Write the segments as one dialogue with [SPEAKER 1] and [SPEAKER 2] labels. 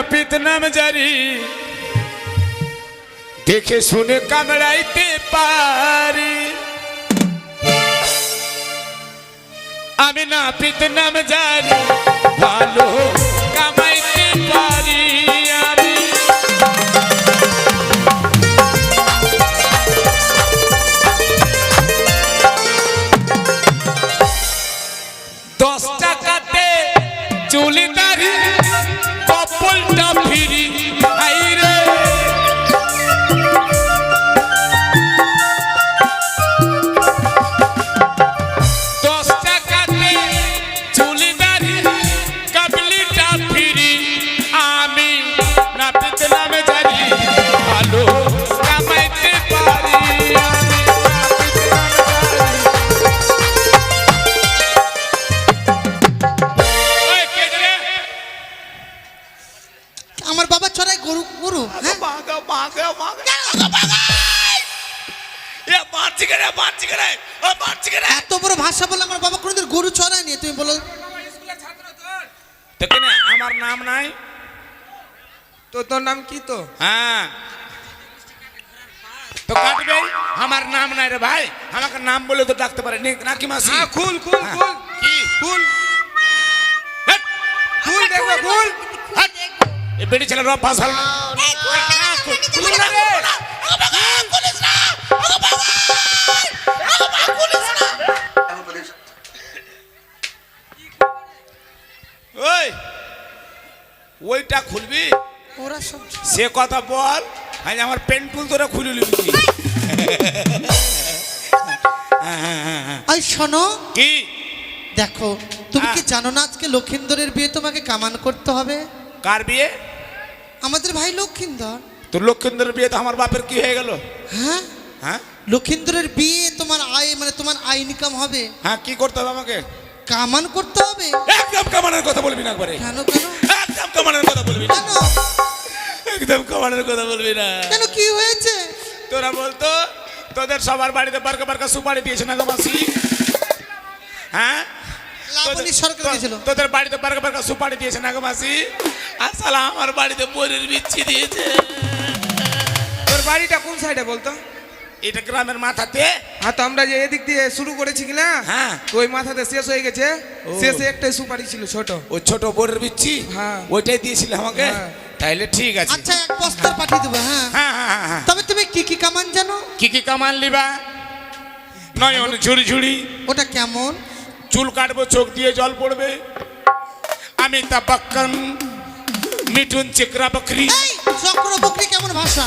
[SPEAKER 1] নাপিত নাম জারি দেখে শুনে কামড়াইতে পারি আমি নাপিত নাম জারি ভালো কামাইতে পারি আমি দশ টাকাতে চুলি দাড়ি কপালটা ফিরি আইরে দশ টাকাতে চুলি দাড়ি কপালটা ফিরি আমি নাপিত নামে জানি ভালো কামাইতে পারি
[SPEAKER 2] আমার বাবা চড়াই গরু গরু হ্যাঁ এত বড় ভাষা বলে আমার বাবা কোনোদিন গরু চড়ায়নি তুমি বলো
[SPEAKER 1] আমার নাম নাই
[SPEAKER 3] তো তোর নাম কি তো?
[SPEAKER 1] হ্যাঁ তো কাটবে আমার নাম নাই রে ভাই আমাকে নাম বলে তো ডাকতে পারে নাকি মাসি
[SPEAKER 3] হ্যাঁ খুল খুল খুল
[SPEAKER 1] কি
[SPEAKER 3] খুল খুল দেখো খুল
[SPEAKER 1] এই বেটি ছেলে রব ভাষাল না খুল না রে ওই ওইটা খুলবি
[SPEAKER 2] ওরা সব
[SPEAKER 1] সে কথা বল আজ আমার পেন্টুল তোরা খুলে নিবি কি
[SPEAKER 2] এই শোনো
[SPEAKER 1] কি
[SPEAKER 2] দেখো তুমি কি জানো না আজকে লক্ষিন্দরের বিয়ে তোমাকে কামান করতে হবে
[SPEAKER 1] কার বিয়ে
[SPEAKER 2] আমাদের ভাই লক্ষিন্দর
[SPEAKER 1] তোর লক্ষিন্দরের বিয়ে তো আমার বাপের কি হয়ে গেল
[SPEAKER 2] হ্যাঁ
[SPEAKER 1] হ্যাঁ
[SPEAKER 2] লক্ষিন্দরের বিয়ে তোমার আয় মানে তোমার আয় ইনকাম হবে
[SPEAKER 1] হ্যাঁ কি করতে হবে আমাকে
[SPEAKER 2] কামান করতে হবে
[SPEAKER 1] একদম কামানের কথা বলবি না একবারে
[SPEAKER 2] কেন কেন
[SPEAKER 1] একদম কামানের কথা বলবি না
[SPEAKER 2] কেন
[SPEAKER 1] একদম কামানের কথা বলবি না
[SPEAKER 2] কেন কি হয়েছে
[SPEAKER 1] তোরা বলতো তোদের সবার বাড়িতে বারকা বারকা সুপারি দিয়েছে না গো মাসি হ্যাঁ
[SPEAKER 2] লাবণী সরকার দিয়েছিল
[SPEAKER 1] তোদের বাড়িতে বারকা বারকা সুপারি দিয়েছে না গো মাসি আসলে আমার বাড়িতে বইয়ের বিচ্ছি দিয়েছে
[SPEAKER 3] তোর বাড়িটা কোন সাইডে বলতো?
[SPEAKER 1] এটা গ্রামের মাথাতে
[SPEAKER 3] হ্যাঁ তো আমরা যে এদিক দিয়ে শুরু করেছি কিনা
[SPEAKER 1] হ্যাঁ
[SPEAKER 3] তো ওই মাথাতে শেষ হয়ে গেছে শেষে একটাই সুপারি ছিল ছোট
[SPEAKER 1] ওই ছোট বইয়ের বিচ্ছি
[SPEAKER 3] হ্যাঁ
[SPEAKER 1] ওইটাই দিয়েছিলে আমাকে
[SPEAKER 3] হ্যাঁ।
[SPEAKER 1] তাইলে ঠিক আছে
[SPEAKER 2] আচ্ছা এক বস্তার পাঠিয়ে দেবো হ্যাঁ
[SPEAKER 1] হ্যাঁ হ্যাঁ হ্যাঁ
[SPEAKER 2] তবে তুমি কি কি কামান জানো
[SPEAKER 1] কি কামান লিবা নয়ন ঝুড়ি ঝুড়ি
[SPEAKER 2] ওটা কেমন
[SPEAKER 1] চুল কাটবো চোখ দিয়ে জল পড়বে আমি তা বাক্কান মিঠুন চেকরা বকরি
[SPEAKER 2] এই চক্রবর্তী কেমন ভাষা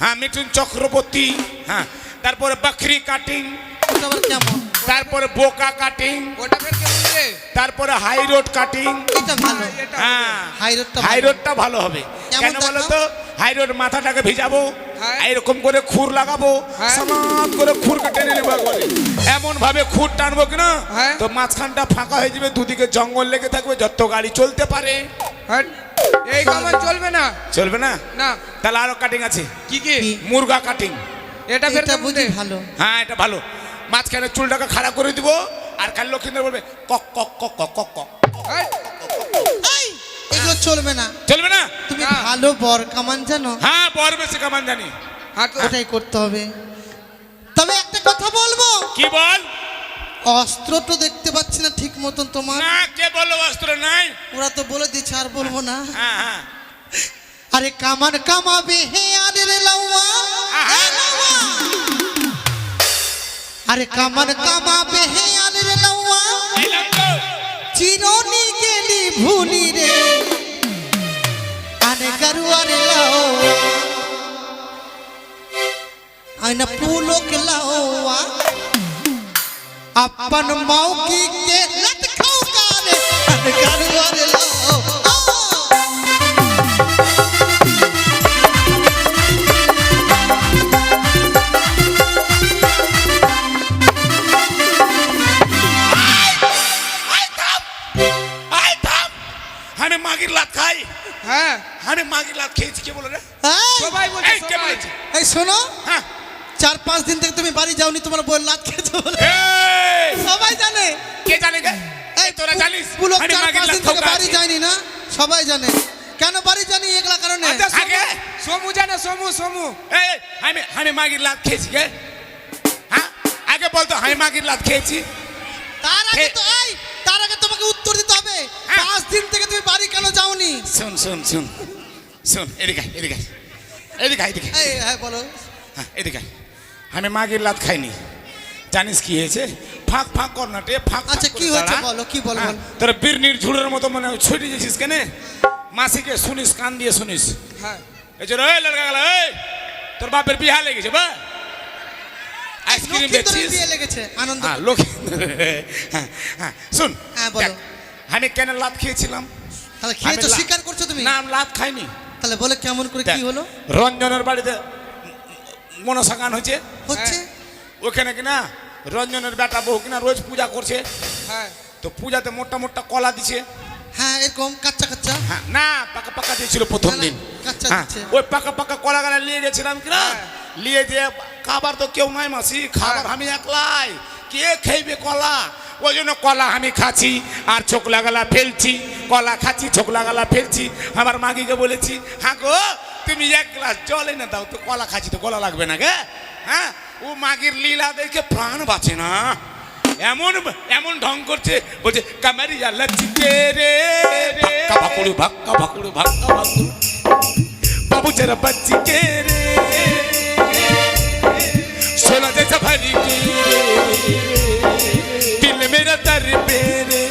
[SPEAKER 1] হ্যাঁ মিঠুন চক্রবর্তী হ্যাঁ তারপরে বকরি কাটিং
[SPEAKER 2] ওটা আবার কেমন
[SPEAKER 1] তারপরে বোকা কাটিং
[SPEAKER 3] ওটা ফের কেমন রে?
[SPEAKER 1] তারপরে হাই রোড কাটিং
[SPEAKER 2] এটা ভালো
[SPEAKER 3] এটা
[SPEAKER 1] হ্যাঁ
[SPEAKER 2] হাই রোডটা
[SPEAKER 1] হাই রোডটা ভালো হবে
[SPEAKER 2] কেমন
[SPEAKER 1] কেন বলো
[SPEAKER 2] দেখাও?
[SPEAKER 1] তো হাই রোড মাথাটাকে ভিজাবো
[SPEAKER 3] হ্যাঁ।
[SPEAKER 1] এরকম করে খুর লাগাবো
[SPEAKER 3] হ্যাঁ।
[SPEAKER 1] সমান করে খুরকে টেনে নেবো একবারে এমন ভাবে খুর টানবো কিনা
[SPEAKER 3] হ্যাঁ।
[SPEAKER 1] তো মাঝখানটা ফাঁকা হয়ে যাবে দুদিকে জঙ্গল লেগে থাকবে যত গাড়ি চলতে পারে
[SPEAKER 3] হ্যাট, এই কামান চলবে না
[SPEAKER 1] চলবে না
[SPEAKER 3] না
[SPEAKER 1] তাহলে আরো কাটিং আছে
[SPEAKER 3] কি কি
[SPEAKER 2] কি?
[SPEAKER 1] মুরগা কাটিং
[SPEAKER 3] এটা ফের
[SPEAKER 2] এটা
[SPEAKER 3] কেমন
[SPEAKER 2] বুঝি
[SPEAKER 3] রে?
[SPEAKER 2] ভালো
[SPEAKER 1] হ্যাঁ এটা ভালো মাঝখানে চুলটাকে খাড়া করে দিব আর খালি লক্ষ্মীন্দর বলবে কক কক কক কক কক কক
[SPEAKER 3] হ্যাট,
[SPEAKER 2] এই এগুলো চলবে না
[SPEAKER 1] চলবে না
[SPEAKER 2] তুমি
[SPEAKER 3] না।
[SPEAKER 2] ভালো বর কামান জানো
[SPEAKER 1] হ্যাঁ বড় বেশি কামান জানি
[SPEAKER 3] হ্যাঁ তো-
[SPEAKER 2] ওটাই করতে হবে তবে একটা কথা বলবো
[SPEAKER 1] কি বল
[SPEAKER 2] অস্ত্র তো দেখতে পাচ্ছি না ঠিক মতন তোমার
[SPEAKER 1] না কে বললো অস্ত্র নাই
[SPEAKER 2] ওরা তো বলে দিচ্ছে আর বলবো না
[SPEAKER 1] হ্যাঁ হ্যাঁ
[SPEAKER 2] আরে কামান কামাবে হে আরে রে লাউয়া এ লাউয়া। আরে কামান কামাবে হে আরে রে লাউয়া
[SPEAKER 1] এলাম তো।
[SPEAKER 2] চিরনি গেলি ভুলি রে আনে গরুয়ারে লাউয়া আইনা পুলক লাউয়া अपन मौकी के लत खाओ गाने अन गरुआरे लाओ
[SPEAKER 1] আমি মাগির লাত খাই
[SPEAKER 3] হ্যাঁ
[SPEAKER 1] আমি মাগির লাত খেয়েছি কে বলো রে
[SPEAKER 3] সবাই বলছে
[SPEAKER 1] এই কে
[SPEAKER 3] সবাই।
[SPEAKER 1] বলেছে
[SPEAKER 2] এই শোনো
[SPEAKER 1] হ্যাঁ
[SPEAKER 2] 4-5 দিন থেকে তুমি বাড়ি যাওনি তোমার বই লাত খেতে বলে
[SPEAKER 1] এই,
[SPEAKER 2] সবাই জানে
[SPEAKER 1] কে জানে গে এই তোরা জানিস
[SPEAKER 2] পুলক
[SPEAKER 1] আমি মাগির
[SPEAKER 2] 4-5
[SPEAKER 1] লাত
[SPEAKER 2] দিন থেকে
[SPEAKER 1] খাওয়া
[SPEAKER 2] বাড়ি যায়নি না সবাই জানে কেন বাড়ি জানি এগুলা কারণে
[SPEAKER 3] আচ্ছা,
[SPEAKER 1] আগে।
[SPEAKER 3] সমু জানে সমু সমু
[SPEAKER 1] এই আমি মাগির লাত খেয়েছি গে হ্যাঁ আগে বলতো আমি মাগির লাত খেয়েছি
[SPEAKER 2] তার আগে তো তার আগে তোমাকে উত্তর দিতে হবে
[SPEAKER 1] হ্যাঁ।
[SPEAKER 2] 5 দিন থেকে তুমি বাড়ি কেন যাওনি?
[SPEAKER 1] শুন শুন শুন শুন এদিকে আয়, এদিকে আয়। এদিকে আয়, এদিকে আয়।
[SPEAKER 2] এই হ্যাঁ বলো।
[SPEAKER 1] হ্যাঁ এদিকে আয়। আমি মাগির লাত খাইনি জানিস কি হয়েছে ফাঁক ফাঁক কর না টে ফাঁক
[SPEAKER 2] আচ্ছা কি হয়েছে বলো, কি বল বল।
[SPEAKER 1] তোর বীরনির ঝুড়ের মতো মনে হয় ছুটে গেছিস কেন মাসিকে শুনিস কান দিয়ে শুনিস
[SPEAKER 3] হ্যাঁ
[SPEAKER 1] এই যে রে লড়কা গেল এই তোর বাপের বিহা লেগেছে বা আইসক্রিম
[SPEAKER 2] লক্ষ্মীন্দরের
[SPEAKER 1] বেচিস
[SPEAKER 2] বিয়ে লেগেছে আনন্দ।
[SPEAKER 1] হ্যাঁ লক্ষ্মীন্দর হ্যাঁ হ্যাঁ শুন
[SPEAKER 2] হ্যাঁ, বলো।
[SPEAKER 1] দেখ, আমি কেন লাত খেয়েছিলাম
[SPEAKER 2] তাহলে খেয়েছো,
[SPEAKER 1] আমি
[SPEAKER 2] স্বীকার করছো তুমি?
[SPEAKER 1] না আমি লাত খাইনি
[SPEAKER 2] তাহলে বলে কেমন করে
[SPEAKER 1] দেখ,
[SPEAKER 2] কি হলো?
[SPEAKER 1] রঞ্জনের বাড়িতে মনসা গান হয়েছে
[SPEAKER 2] হচ্ছে
[SPEAKER 1] ওখানে কিনা রঞ্জনের বেটা বউ কিনা রোজ পূজা করছে
[SPEAKER 3] হ্যাঁ
[SPEAKER 1] তো পূজাতে মোটা মোটা কলা দিছে
[SPEAKER 2] হ্যাঁ এরকম কাচ্চা কাচ্চা।
[SPEAKER 1] হ্যাঁ না পাকা পাকা দিয়েছিল প্রথম
[SPEAKER 2] না, না,
[SPEAKER 1] দিন
[SPEAKER 2] কাচ্চা
[SPEAKER 1] হ্যাঁ,
[SPEAKER 2] দিচ্ছে।
[SPEAKER 1] ওই পাকা পাকা কলা গালা নিয়ে গেছিলাম কিনা
[SPEAKER 3] হ্যাঁ।
[SPEAKER 1] নিয়ে যে খাবার তো কেউ নাই মাসি খাবার আমি একলাই কে খাইবে কলা ওই জন্য কলা আমি খাচ্ছি আর ছোকলা গালা ফেলছি কলা খাচ্ছি ছোকলা গালা ফেলছি আমার মাগিকে বলেছি হ্যাঁ গো তুমি 1 গ্লাস জল এনে দাও তো কলা খাচ্ছি তো কলা লাগবে না গে হ্যাঁ ও মাগির লীলা দেখে প্রাণ বাঁচে না এমন এমন ঢং করছে বলছে কামারিয়া লচিকে রে ভাক্কা ভাকুড়ু ভাক্কা ভাকুড়ু ভাক্কা ভাকুড়ু বাবু जरा बच्ची के रे सोना जैसा भरी के दिल मेरा दर पे रे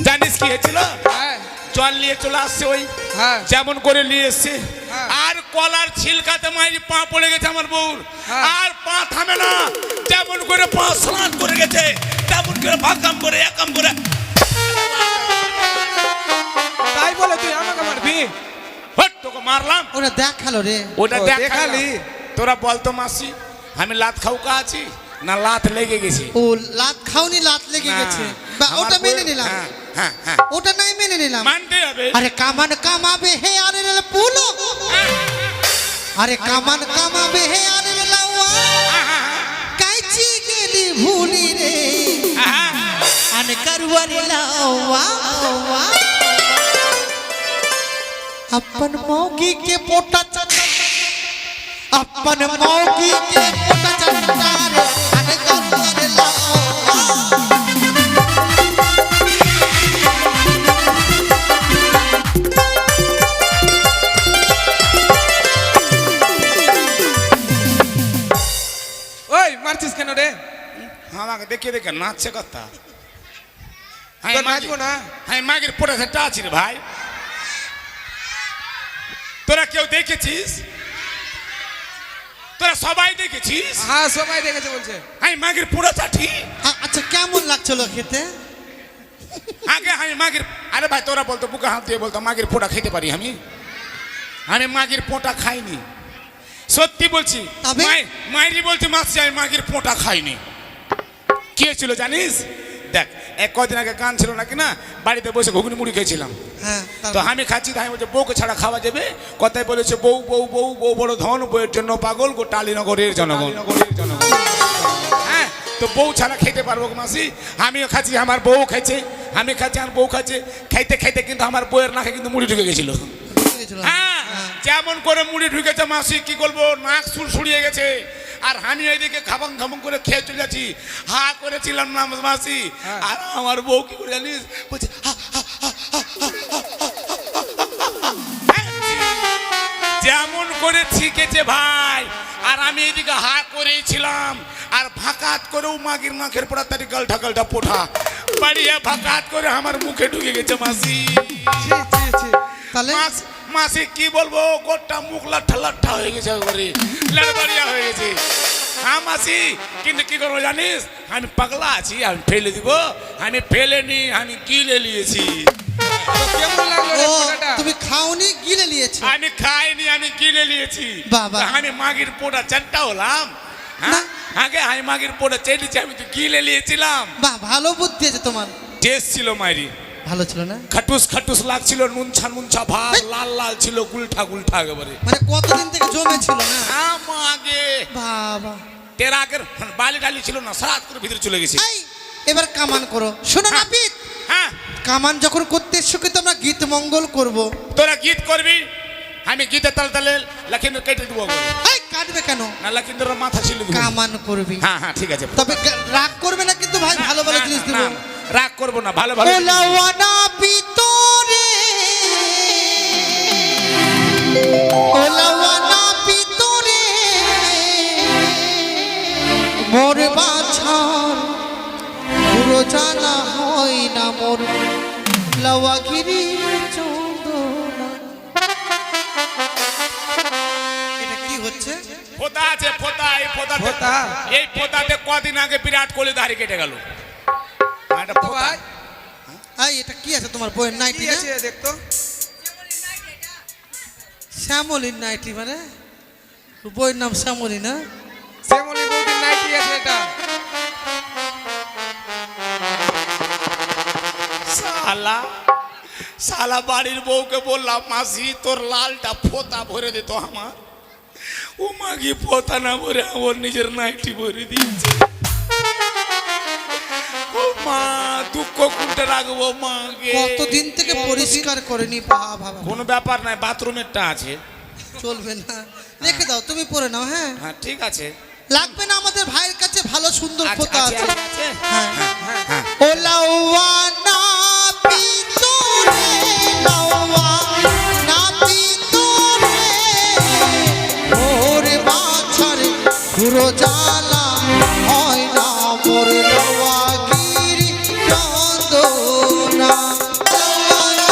[SPEAKER 1] জানিস কি হয়েছিল
[SPEAKER 3] হ্যাঁ
[SPEAKER 1] জল নিয়ে চলে আসছে ওই
[SPEAKER 3] হ্যাঁ
[SPEAKER 1] যেমন করে নিয়ে এসছে
[SPEAKER 3] হ্যাঁ।
[SPEAKER 1] আর কলার ছিলকাতে মারি পা পড়ে গেছে আমার বউর
[SPEAKER 3] হ্যাঁ।
[SPEAKER 1] আর পা থামে না যেমন করে পা স্নান করে গেছে তেমন করে ভাকাম করে একাম করে
[SPEAKER 3] তাই বলে তুই আমাকে মারবি
[SPEAKER 1] হট তোকে মারলাম
[SPEAKER 2] ওরা দেখালো রে।
[SPEAKER 1] ওটা
[SPEAKER 3] ও,
[SPEAKER 1] দেখালি
[SPEAKER 3] দেখালি?
[SPEAKER 1] তোরা বলতো মাসি আমি লাত খাউকা আছি না লাত লেগে গেছি
[SPEAKER 2] ও লাত খাওনি, লাত লেগে
[SPEAKER 1] না,
[SPEAKER 2] গেছে বা
[SPEAKER 1] আমার
[SPEAKER 2] ওটা মেনে
[SPEAKER 1] বউয়ের-
[SPEAKER 2] নিলাম।
[SPEAKER 1] হ্যাঁ, হ্যাঁ, হ্যাঁ,
[SPEAKER 2] ওটা নাই মেনে নিলাম।
[SPEAKER 1] মানতে হবে
[SPEAKER 2] আরে কামান কামাবে হে আরে রে পুলো, আরে কামান কামাবে হে আরে রে লাওয়া, কাইচি গেলি ভুলি রে আনে করওয়ারি লাওয়া। अपन मौगी के पोटा अपन मौगी के पोटा चंदार अने करवारे लावा।
[SPEAKER 3] ওই মারছিস কেন রে
[SPEAKER 1] আমাকে দেখে দেখে নাচছে কথা
[SPEAKER 3] তোর নাচবো না
[SPEAKER 1] হ্যাঁ মাগের পড়ে সেটা আছি রে ভাই তোরা কেউ দেখেছিস তোরা সবাই দেখেছিস
[SPEAKER 3] হ্যাঁ সবাই দেখেছে বলছে
[SPEAKER 1] আমি মাগের পোড়া চাটি
[SPEAKER 2] আচ্ছা কেমন লাগছিল খেতে?
[SPEAKER 1] আগে আমি মাগের আরে ভাই তোরা বলতো বুকে হাত দিয়ে বলতো মাগের পোড়া খেতে পারি আমি মাগের পোঁটা খাইনি সত্যি বলছি
[SPEAKER 2] তবে?
[SPEAKER 1] মাইরি বলছি মাসি আমি মাগের পোঁটা খাইনি কি হয়েছিল জানিস দেখ কদিন আগে গান ছিল নাকি না বাড়িতে বসে ঘুগনি মুড়ি খেয়েছিলাম
[SPEAKER 2] হ্যাঁ
[SPEAKER 1] তো আমি খাচ্ছি তাই বলছে বউকে ছাড়া খাওয়া যাবে কথায় বলেছে বউ বউ বউ বউ বড় ধন বউয়ের জন্য পাগল গো টালিনগরের জনগণ হ্যাঁ তো বউ ছাড়া খেতে পারবো মাসি আমিও খাচ্ছি আমার বউ খাইছে আমি খাচ্ছি আমার বউ খাচ্ছে খাইতে খাইতে কিন্তু আমার বউয়ের নাকে কিন্তু মুড়ি ঢুকে গেছিল হ্যাঁ যেমন করে মুড়ি ঢুকেছে মাসি কি করবো নাক সুড়সুড়িয়ে গেছে আর আমি ওইদিকে খাবাং খাবাং করে খেয়ে চলে যাচ্ছি হা করেছিলাম না মাসি আর আমার বউ কি করে জানিস বলছে হা, হা, হা, হা, হা, হা, হা, হা। যেমন করে ঠিকেছে ভাই আর আমি এদিকে হা করেছিলাম আর ভাকাত করেও মাগির নাকের পড়া তারি গালটা গালটা পোঠা বাড়িয়ে ভাকাত করে আমার মুখে ঢুকে গেছে মাসি
[SPEAKER 3] ছি ছি ছি
[SPEAKER 2] তাহলে
[SPEAKER 1] মাসি কি বলবো গোটা মুখ লাঠা লাঠা হয়ে গেছে একবারে লাড়বাড়িয়া হয়ে গেছে হ্যাঁ মাসি কিন্তু কি করবো জানিস আমি পাগলা আছি আমি ফেলে দিব আমি ফেলে নি আমি গিলে নিয়েছি
[SPEAKER 3] তো কেমন লাগলো রে
[SPEAKER 2] ও
[SPEAKER 3] ফোটাটা
[SPEAKER 2] তুমি খাওনি, গিলে নিয়েছো।
[SPEAKER 1] আমি খাইনি আমি গিলে নিয়েছি
[SPEAKER 2] বাবা।
[SPEAKER 1] আমি মাগির পোটা চারটা হলাম হ্যাঁ আগে আমি মাগির পোটা চেটেছি আমি তো গিলে নিয়েছিলাম
[SPEAKER 2] বাহ ভালো বুদ্ধি আছে তোমার।
[SPEAKER 1] টেস্ট ছিল মাইরি
[SPEAKER 2] ভালো ছিল না?
[SPEAKER 1] খাটুস খাটুস লাগছিল নুনছা নুনছা ভাব লাল লাল ছিল গুলঠা গুলঠা একেবারে
[SPEAKER 2] মানে কতদিন থেকে জমে ছিল না?
[SPEAKER 1] আগে
[SPEAKER 2] বাবা
[SPEAKER 1] তেরা আগের বালি ডালি ছিল না সারাত করে ভিতরে চলে গেছি
[SPEAKER 2] এই এবার কামান করো। শোনো
[SPEAKER 1] হ্যাঁ।
[SPEAKER 2] নাপিত,
[SPEAKER 1] হ্যাঁ
[SPEAKER 2] কামান যখন করতে এসছো কিন্তু আমরা গীত মঙ্গল করব।
[SPEAKER 1] তোরা গীত করবি, আমি গীতের তালে তালে লাখিন্দর কেটে দেবো বলে।
[SPEAKER 2] এই কাটবে কেন?
[SPEAKER 1] না লাখিন্দর মাথা ছিল
[SPEAKER 2] কামান করবি।
[SPEAKER 1] হ্যাঁ হ্যাঁ ঠিক আছে।
[SPEAKER 2] তবে রাগ করবে না কিন্তু ভাই, ভালো ভালো জিনিস দেব।
[SPEAKER 1] রাগ করবো না, ভালো ভালো।
[SPEAKER 2] ওলাওয়ানা পিতরে, ওলাওয়ানা পিতরে মোর বাছার পুরো জানা হয় না মোর লাওয়াগিরি চন্দনা। এটা কি হচ্ছে?
[SPEAKER 1] ফোঁতা আছে, ফোঁতা। এই ফোঁতাতে,
[SPEAKER 3] ফোঁতা?
[SPEAKER 1] এই ফোঁতাতে কদিন আগে বিরাট কোহলি দাড়ি কেটে গেল। এটা
[SPEAKER 3] তো
[SPEAKER 1] ফোঁতা।
[SPEAKER 3] ভাই
[SPEAKER 2] এই এটা কি আছে তোমার বইয়ের নাইটি
[SPEAKER 3] কি
[SPEAKER 2] না?
[SPEAKER 3] আছে দেখতো?
[SPEAKER 2] শ্যামলিন নাইটি মানে? বইয়ের নাম শ্যামলি না?
[SPEAKER 3] শ্যামলী বৌদির নাইটি আছে এটা।
[SPEAKER 1] শালা শালা বাড়ির বউকে বললাম মাসি তোর লালটা ফোঁতা ভরে দিত আমার। ও মাগি ফোঁতা না ভরে আমার নিজের নাইটি ভরে দিয়েছে। ও মা, দুঃখ কোনটা রাখবো মাকে।
[SPEAKER 2] কতদিন থেকে পরিষ্কার করেনি বাবা।
[SPEAKER 1] কোনো ব্যাপার নাই, বাথরুমেরটা আছে,
[SPEAKER 2] চলবে না, রেখে দাও, তুমি পরে নাও। হ্যাঁ
[SPEAKER 1] হ্যাঁ ঠিক আছে।
[SPEAKER 2] লাগবে না, আমাদের ভাইয়ের কাছে ভালো সুন্দর
[SPEAKER 1] আচ্ছা,
[SPEAKER 2] ফোঁতা
[SPEAKER 1] আছে,
[SPEAKER 2] আছে।
[SPEAKER 1] আছে।
[SPEAKER 2] হ্যাঁ
[SPEAKER 1] হ্যাঁ।
[SPEAKER 2] ও লাওয়ানা পিতরে, লাওয়ানা পিতরে মোর বাছার পুরো জ্বালা হয় না মোর লাওয়াগিরি চন্দনা। লাওয়ানা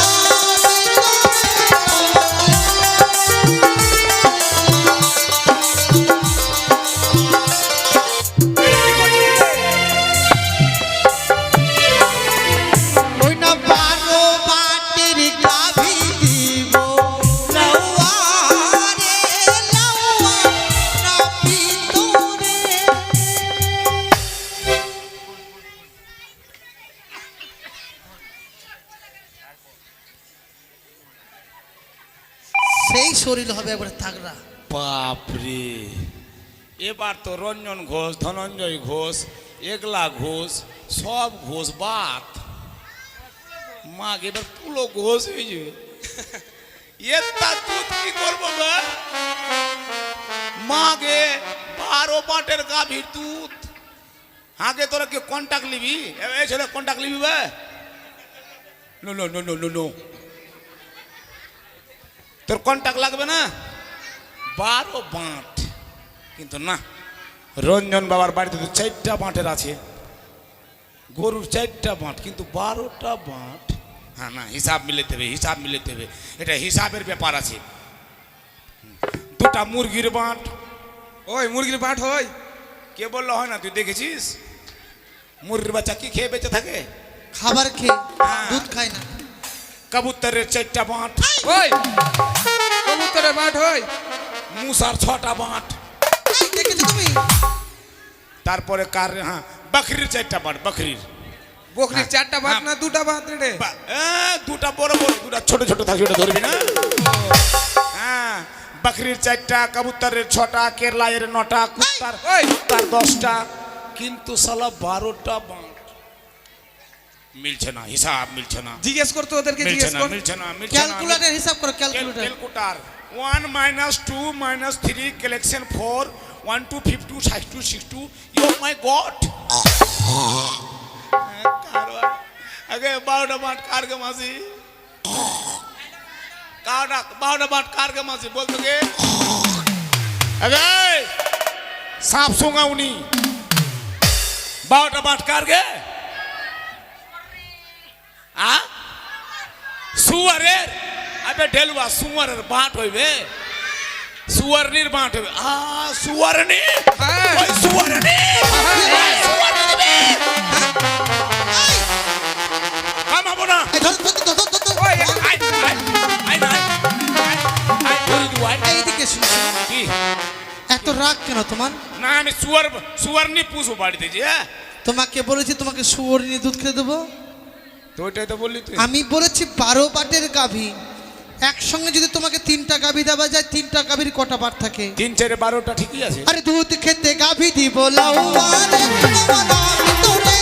[SPEAKER 2] ওই না বারো বাটির গাভী দিব লাওয়ারে, লাওয়ানা পিতরে। সেই শরীর হবে একবার থাকরা।
[SPEAKER 1] বাপরে, এবার তো রঞ্জন ঘোষ, ধনঞ্জয় ঘোষ, একলা ঘোষ, সব ঘোষ বাত। মাগ এবার পুলো ঘোষ হয়ে যাবে। এটা দুধ কি করবো গো? মাগে 12 বাটের গাভীর দুধ। আগে তোরা কি কন্টাক্ট নিবি? এই ছেলে কন্টাক্ট নিবি বে? No no no no no no, তোর কন্টাক্ট লাগবে না। 12 বাঁট, কিন্তু না, রঞ্জন বাবার বাড়িতে তো 4টা বাঁটের আছে, গরুর 4টা বাঁট, কিন্তু 12টা বাঁট। হ্যাঁ না, হিসাব মিলাতে হবে, হিসাব মিলাতে হবে, এটা হিসাবের ব্যাপার আছে। 2টা মুরগির বাঁট।
[SPEAKER 3] ওই মুরগির পাঠ হয়?
[SPEAKER 1] কে বললো হয় না? তুই দেখেছিস মুরগির বাচ্চা কি খেয়ে বেঁচে থাকে?
[SPEAKER 2] খাবার খেয়ে, দুধ খায় না।
[SPEAKER 1] কবুতরের 4টা বাঁট,
[SPEAKER 3] ওই কবুতরের পাঠ হয়?
[SPEAKER 1] মুসার 6টা বাঁট।
[SPEAKER 2] এই, দেখেছো তুমি?
[SPEAKER 1] তারপরে কার, হ্যাঁ বকরির 4টা বাঁট, বকরির।
[SPEAKER 3] বকরির 4টা পাঠ না 2টা পাঠ রে?
[SPEAKER 1] 2টা বড় বড়, 2টা ছোট ছোট থাকে, ওটা ধরবি না। হ্যাঁ, বকরির 4টা, কবুতরের 6টা, কেরলায়ের 9টা, কুত্তার
[SPEAKER 3] ওই
[SPEAKER 1] 10টা, কিন্তু সালা 12টা বাঁট। মিলছে না, হিসাব মিলছে না,
[SPEAKER 3] জিজ্ঞেস করতো ওদেরকে,
[SPEAKER 1] মিলছে
[SPEAKER 3] জিজ্ঞেস
[SPEAKER 1] না,
[SPEAKER 3] কর।
[SPEAKER 1] মিলছে না, মিলছে না।
[SPEAKER 2] ক্যালকুলেটর হিসাব করো, ক্যালকুলেটর।
[SPEAKER 1] Calculator 1 - 2 - 3 collection 4 1 2 52 62 62। ও মাই গড, আগে 12টা বাঁট কার গে মাসি? কারটা 12টা বাঁট কার গে মাসি বলতো গে? আগে সাপ সোঙা উনি 12টা বাঁট কার গে? আ সুয়ারের? আবে ঢেলুয়া, সুয়ারের বাঁট হইবে, সুয়ারনির বাঁট হইবে। সুয়ারনি,
[SPEAKER 3] হ্যাঁ।
[SPEAKER 1] ওই সুয়ারনি, সুয়ারনি দিবে। কামাবো না।
[SPEAKER 2] এই, ধর, ধর, ধর, ধর, ধর, ধর।
[SPEAKER 3] ওই
[SPEAKER 1] আই আই আই না আই ধরে দিব।
[SPEAKER 2] এইদিকে শুনো।
[SPEAKER 1] কি?
[SPEAKER 2] এত রাগ কেন তোমার?
[SPEAKER 1] না আমি সুয়ারনি পুষবো বাড়িতে যে।
[SPEAKER 2] তোমাকে বলেছি তোমাকে শুয়োর নিয়ে দুধ খেতে দেবো।
[SPEAKER 1] তো ওইটাই তো বললি তুই।
[SPEAKER 2] আমি বলেছি 12 বাটের গাভী, একসঙ্গে যদি তোমাকে 3টা গাভী দেওয়া যায়, 3টা গাভীর কটা বাট থাকে?
[SPEAKER 1] 3 4 12টা ঠিকই আছে।
[SPEAKER 2] আরে দুধ খেতে গাভী দিব লাওয়ারে, লাওয়ানা ভিতরে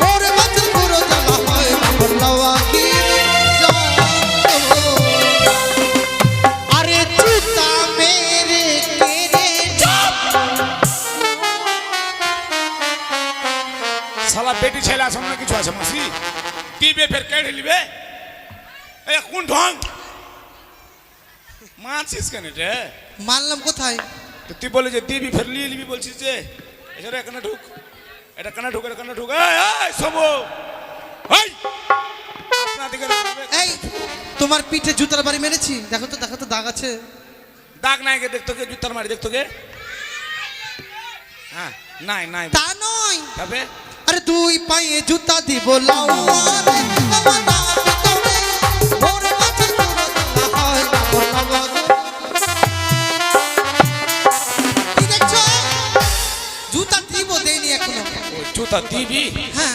[SPEAKER 2] মোর বাছুর পুরো জ্বালা হয় না মোর লাওয়াগিরি
[SPEAKER 1] আছে মাসি দিবে ফের কেড়ে নিবে এ কোন ঢং মারছিস কেন রে
[SPEAKER 2] মানলাম কোথায়?
[SPEAKER 1] তো তুই বলে যে দিবি ফের নিয়ে নিবি বলছিস যে এছাড়া এখানে ঢুক এটা কানে ঢুক এটা কানে ঢুক এই শোবো এই আপনার দিকে
[SPEAKER 2] এই তোমার পিঠে জুতার বাড়ি মেরেছি, দেখো তো দাগ আছে।
[SPEAKER 1] দাগ নাই গে দেখতো কে জুতার মারি দেখতো কে হ্যাঁ নাই নাই
[SPEAKER 2] তা নয়,
[SPEAKER 1] তবে
[SPEAKER 2] আরে দুই পায়ে জুতা দিব লাউয়ারে লাউয়ানা ভিতরে ভোর মাছের পুরো দলা হয় লাউয়া। কি দেখছো? জুতা দিব দেইনি এখনো।
[SPEAKER 1] ও জুতা দিবি
[SPEAKER 2] হ্যাঁ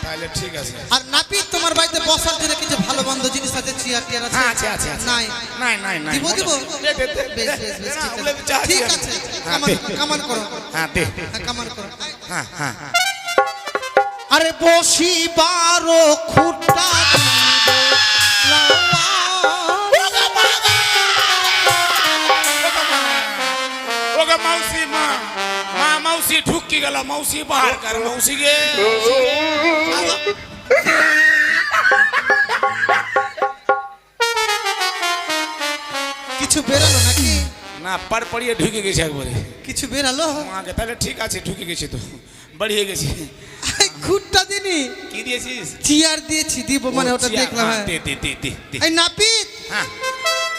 [SPEAKER 1] তাহলে ঠিক আছে
[SPEAKER 2] আর নাপি তোমার বাড়িতে বসার জন্য কিছু ভালো মন্দ জিনিস আছে, চেয়ার টিয়ার আছে?
[SPEAKER 1] হ্যাঁ আছে আছে আছে।
[SPEAKER 2] নাই
[SPEAKER 1] নাই নাই নাই
[SPEAKER 2] দিব দিব
[SPEAKER 1] দে দে দে
[SPEAKER 2] বেশ বেশ বেশ
[SPEAKER 1] না,
[SPEAKER 2] ঠিক
[SPEAKER 1] ওগুলো
[SPEAKER 2] আছে
[SPEAKER 1] চা
[SPEAKER 2] ঠিক
[SPEAKER 1] দিয়ে
[SPEAKER 2] আছে
[SPEAKER 1] হ্যাঁ,
[SPEAKER 2] কামান
[SPEAKER 1] দে।
[SPEAKER 2] কামান করো,
[SPEAKER 1] হ্যাঁ দে
[SPEAKER 2] হ্যাঁ কামান করো।
[SPEAKER 1] হ্যাঁ হ্যাঁ হ্যাঁ।
[SPEAKER 2] আরে বসি বারো খুঁটা
[SPEAKER 1] ওগো মাউসি মা মা মাউসি ঢুকি গেল মাউসি বাহার কর মাউসি গে
[SPEAKER 2] কিছু বেরালো নাকি?
[SPEAKER 1] না পার পড়িয়ে ঢুকে গেছে একবারে
[SPEAKER 2] কিছু বেরালো?
[SPEAKER 1] মাকে তাহলে ঠিক আছে ঢুকে গেছে তো বাড়িয়ে গেছে
[SPEAKER 2] খুঁটটা দিনি
[SPEAKER 1] কি দিয়েছিস
[SPEAKER 2] চেয়ার দিয়েছি, দিব মানে
[SPEAKER 1] ও,
[SPEAKER 2] ওটা
[SPEAKER 1] চিয়া,
[SPEAKER 2] দেখলাম।
[SPEAKER 1] হ্যাঁ,
[SPEAKER 2] হ্যাঁ
[SPEAKER 1] দে দে দে দে দে।
[SPEAKER 2] এই নাপিত,
[SPEAKER 1] হ্যাঁ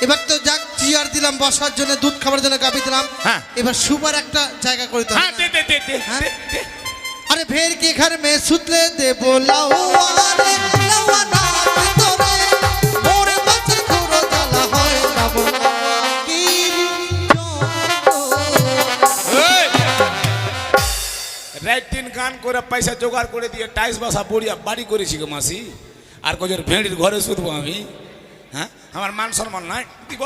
[SPEAKER 2] এবার তো যাক চেয়ার দিলাম বসার জন্য, দুধ খাবার জন্য গাবি দিলাম,
[SPEAKER 1] হ্যাঁ।
[SPEAKER 2] এবার সুপার একটা জায়গা করে দিতে
[SPEAKER 1] হ্যাঁ
[SPEAKER 2] হবে
[SPEAKER 1] দে
[SPEAKER 2] না?
[SPEAKER 1] দে দে দে
[SPEAKER 2] হ্যাঁ?
[SPEAKER 1] দে, দে।
[SPEAKER 2] अरे भेड़ के घर में सुतले दे बोलाओ लवाना ভিতরে মোর বাচ্চার খুরো জ্বালা হয় না বলা কি
[SPEAKER 1] এই! রাত দিন গান করে পয়সা জোগাড় করে দিয়ে টাইস বাসা বড়িয়া বাড়ি করেছি গো মাসি আর কজোর ভেড়ির ঘরে শুধবো আমি হ্যাঁ আমার মান সম্মান নাই দিব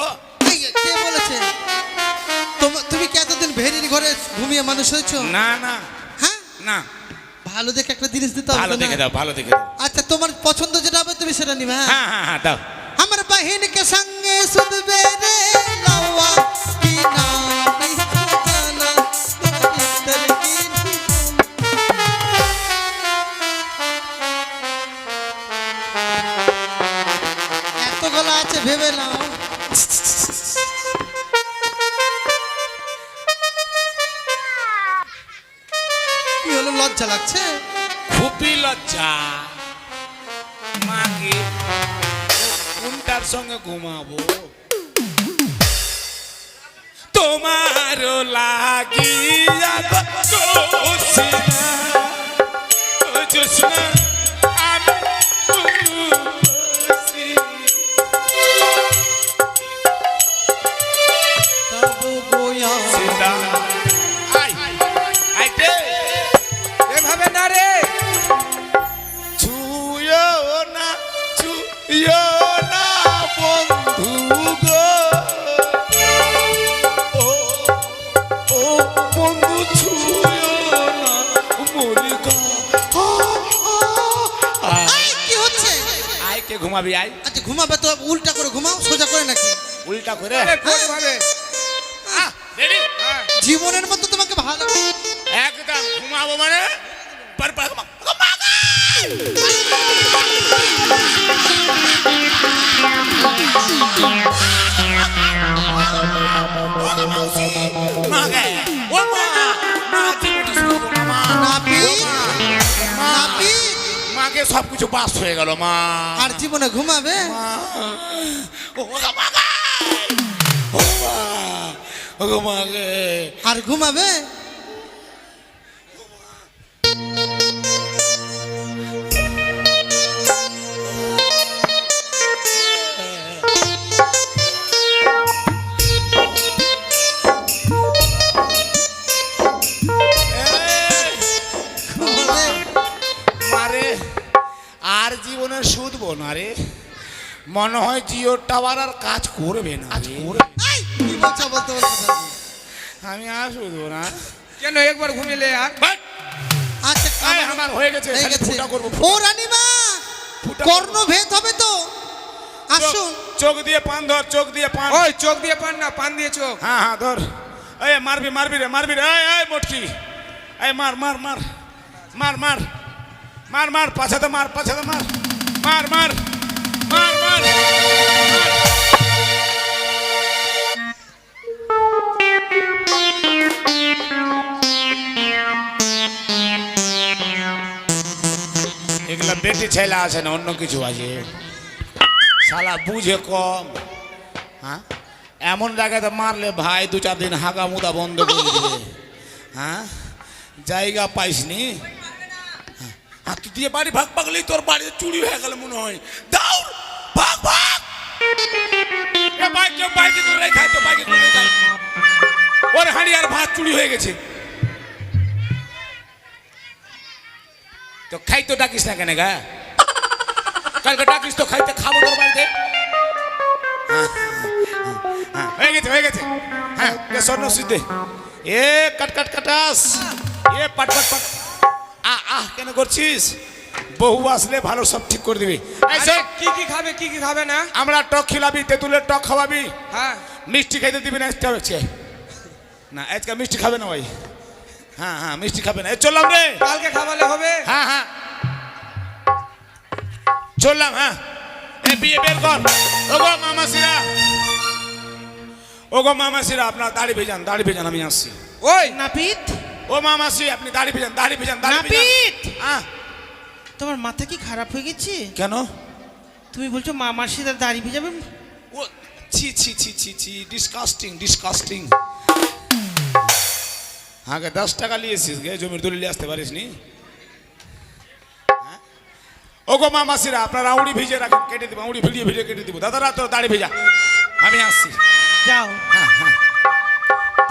[SPEAKER 2] এই কে বলেছে তুমি কি এতদিন ভেড়ির ঘরে ঘুমিয়ে মানুষ হয়েছো?
[SPEAKER 1] না না
[SPEAKER 2] হ্যাঁ
[SPEAKER 1] না
[SPEAKER 2] ভালো দেখে একটা জিনিস দিতে
[SPEAKER 1] ভালো
[SPEAKER 2] হবে
[SPEAKER 1] দেখে
[SPEAKER 2] না?
[SPEAKER 1] দাও ভালো দেখে দাও
[SPEAKER 2] আচ্ছা তোমার পছন্দ যেটা হবে তুমি সেটা নিবে। হ্যাঁ
[SPEAKER 1] হ্যাঁ হ্যাঁ হ্যাঁ দাও
[SPEAKER 2] আমার बहन के संगे सुधबे रे लवा की नाम जाना इधर की এত গলা আছে ভেবে নাও। কি হলো, লজ্জা লাগছে?
[SPEAKER 1] খুবই লজ্জা মাকে কোনটার সঙ্গে ঘুমাবো তোমার লাগিয়া গো জোসনা, ও জোসনা, আমি খুশি।
[SPEAKER 2] তব গোয়া
[SPEAKER 1] সীতা, আই, আইতে,
[SPEAKER 3] এভাবে না রে।
[SPEAKER 1] ছুঁয়ো না, ছুঁয়ো না বন্ধু গো। ও, ও বন্ধু ছুঁয়ো না মল্লিকা।
[SPEAKER 2] এই, কি হচ্ছে?
[SPEAKER 1] আয় কে ঘুমাবি আয়
[SPEAKER 2] আচ্ছা ঘুমাবে তো উল্টা করে ঘুমাও, সোজা করে নাকি?
[SPEAKER 1] উল্টা করে
[SPEAKER 3] আরে কোন ভাবে?
[SPEAKER 1] রেডি
[SPEAKER 3] হ্যাঁ।
[SPEAKER 2] জীবনের মতো তোমাকে ভালো
[SPEAKER 1] একদম ঘুমাবো মানে पर पर মাকে সব কিছু পাস হয়ে গেল মা
[SPEAKER 2] আর জীবনে ঘুমাবে? আর ঘুমাবে?
[SPEAKER 1] মারে আর জীবনে শুধবো না রে মনে হয় জিও টাওয়ার আর কাজ করবে না
[SPEAKER 2] এই, কি বলছো বলতে বলতে?
[SPEAKER 1] আমি আর শুধবো না
[SPEAKER 3] কেন একবার ঘুমিলে আর?
[SPEAKER 2] আচ্ছা
[SPEAKER 1] এই, আমার হয়ে গেছে
[SPEAKER 2] হয়ে
[SPEAKER 1] খালি
[SPEAKER 2] গেছে।
[SPEAKER 1] ফুটা করবো
[SPEAKER 2] ও রানীমা,
[SPEAKER 1] ফুটা
[SPEAKER 2] কর্ণভেদ হবে তো, আসুন।
[SPEAKER 1] চোখ দিয়ে পান ধর চোখ দিয়ে পান
[SPEAKER 3] ওই চোখ দিয়ে পান না, পান দিয়ে চোখ।
[SPEAKER 1] হ্যাঁ হ্যাঁ ধর এই মারবি রে মারবি রে এই এই মোটকি এই মার মার মার মার মার মার মার পাছাতে মার পাছাতে মার মার মার মার মার এগুলা বেটি ছেলে আছে না অন্য কিছু আছে শালা বুঝে কম হ্যাঁ এমন জায়গাতে মারলে ভাই 2-4 দিন হাগা মুদা বন্ধ করে দিবে হ্যাঁ জায়গা পাইসনি হাত দিয়ে বাড়ি ভাগ পাগলেই তোর বাড়িতে চুরি হয়ে গেল মনে হয় দৌড় ভাগ ভাগ এ ভাই কেউ বাইকে করে খায় তো বাইকে করে খায় ওর হাঁড়ি আর ভাত চুরি হয়ে গেছে তো খাই তো ডাকিস না কেন গা কালকে ডাকিস তো খাইতে খাবো তোর বাড়িতে হয়ে গেছে হ্যাঁ স্বর্ণ সিদ্ধে এ কাট কাট কাটাস এ পাট পাট পাট কেন করছিস বহু আসলে ভালো সব ঠিক করে দিবি
[SPEAKER 3] কি কি খাবে না
[SPEAKER 1] আমরা টক খিলাবি তেঁতুলের টক খাওয়াবি
[SPEAKER 3] হ্যাঁ
[SPEAKER 1] মিষ্টি খাইতে দিবি না এটা হচ্ছে না আজকে মিষ্টি খাবে না ভাই হ্যাঁ হ্যাঁ মিষ্টি খাবে না চললাম রে
[SPEAKER 3] কালকে খাওয়ালে হবে
[SPEAKER 1] হ্যাঁ হ্যাঁ চললাম হ্যাঁ এ বিয়ে বের কর ওগো মামাসিরা আপনার দাড়ি ভেজান আমি আসছি
[SPEAKER 3] ওই
[SPEAKER 2] নাপিত
[SPEAKER 1] ও মামাসি আপনি দাড়ি ভেজান
[SPEAKER 2] নাপিত
[SPEAKER 1] হ্যাঁ
[SPEAKER 2] তোমার মাথা কি খারাপ হয়ে গেছে
[SPEAKER 1] কেন
[SPEAKER 2] তুমি বলছো মাসিদের দাড়ি ভিজাবে
[SPEAKER 1] ও ছি ছি ছি ছি ছি ডিসকাস্টিং আগে 10 টাকা নিয়েছিস গে জমির দলিল আসতে পারিস নি ওগো মামাসিরা আপনার আউড়ি ভিজে রাখেন কেটে দিব আউড়ি ভিজে কেটে দিব দাদারা তোর দাড়ি ভেজা আমি আসছি
[SPEAKER 2] যাও
[SPEAKER 1] হ্যাঁ হ্যাঁ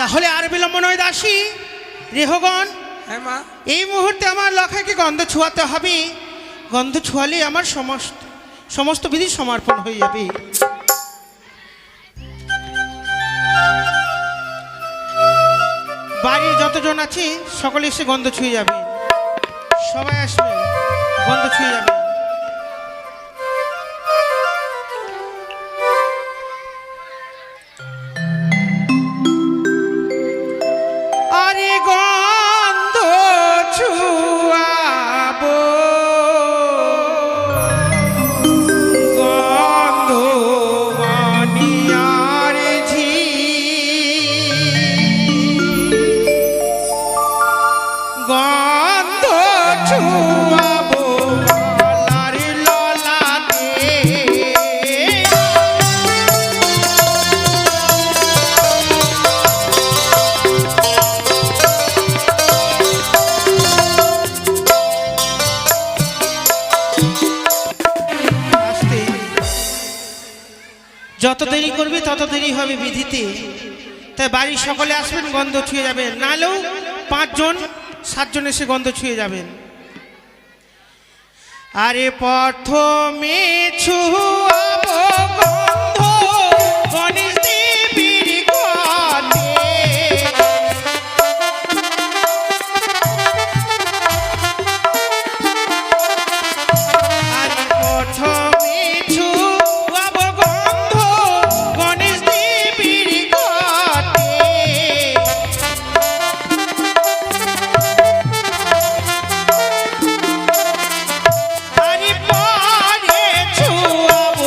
[SPEAKER 2] তাহলে আর বিলম্ব নয় দাসী রেহগণ
[SPEAKER 3] হ্যাঁ মা
[SPEAKER 2] এই মুহূর্তে আমার লখাকে গন্ধ ছোঁয়াতে হবে গন্ধ ছোঁয়ালে আমার সমস্ত বিধি সমর্পণ হয়ে যাবে বাড়ির যতজন আছে সকলে এসে গন্ধ ছুঁয়ে যাবে সবাই আসবে গন্ধ ছুঁয়ে যাবে আরে গন্ধ ছুঁয়াবো গন্ধ মানিয়ার ঝি গন্ধ ছুঁয়াবো লার ললাটে যত দেরি করবে তত দেরি হবে বিধিতে তাই বাড়ির সকলে আসবেন গন্ধ ছুঁয়ে যাবেন নাহলেও 5-7 এসে গন্ধ ছুঁয়ে যাবেন আরে প্রথমে ছুঁয়াবো গন্ধ গণেশ দেবীর ঘটে আরে প্রথমে ছুঁয়াবো গন্ধ গণেশ দেবীর ঘটে আরে পরে ছুঁয়াবো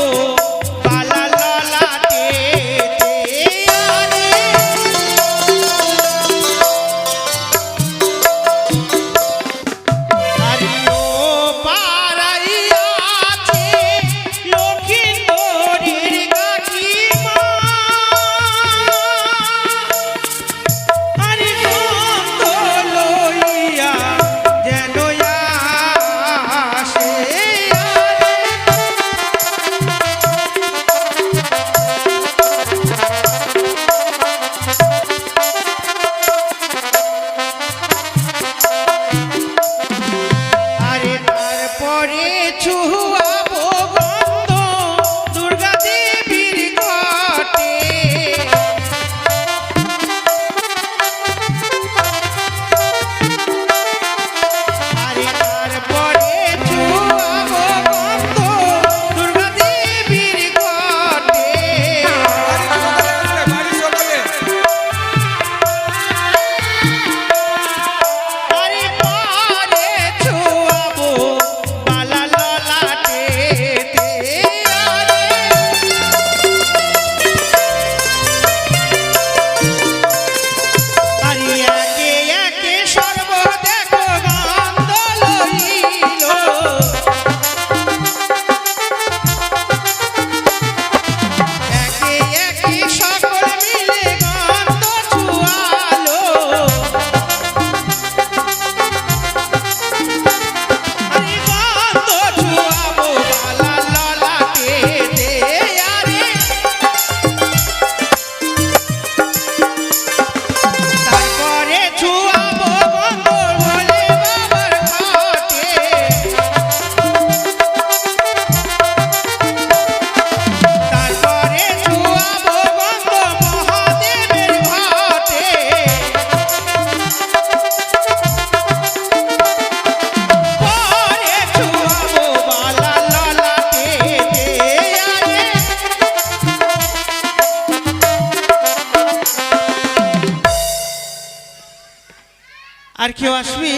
[SPEAKER 2] আর কেউ আসবে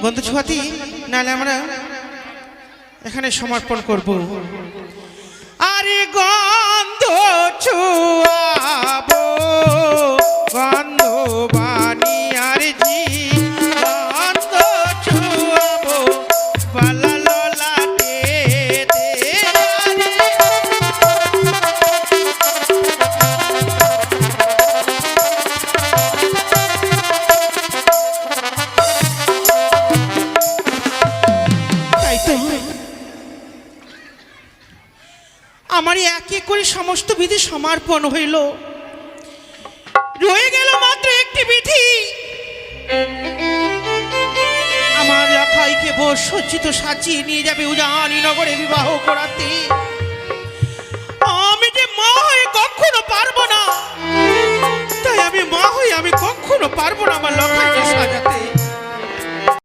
[SPEAKER 2] গন্ধ ছোঁয়াতে, নাহলে আমরা এখানে সমর্পণ করব। আরে গন্ধ ছোঁয়াবো, গন্ধ বানি আর জি, গন্ধ ছোঁয়াবো বালা ললাটে দে। তাই তো আমার এক এক করে সমস্ত বিধি সমর্পণ হইল, রয়ে গেল মাত্র একটি বিধি, আমার লাখাইকে বস সজ্জিত সাজিয়ে নিয়ে যাবে উজানি নগরে বিবাহ করাতে। আমি যে মা হয়ে কখনো পারবো না, তাই আমি মা হয়ে আমি কখনো পারবো না আমার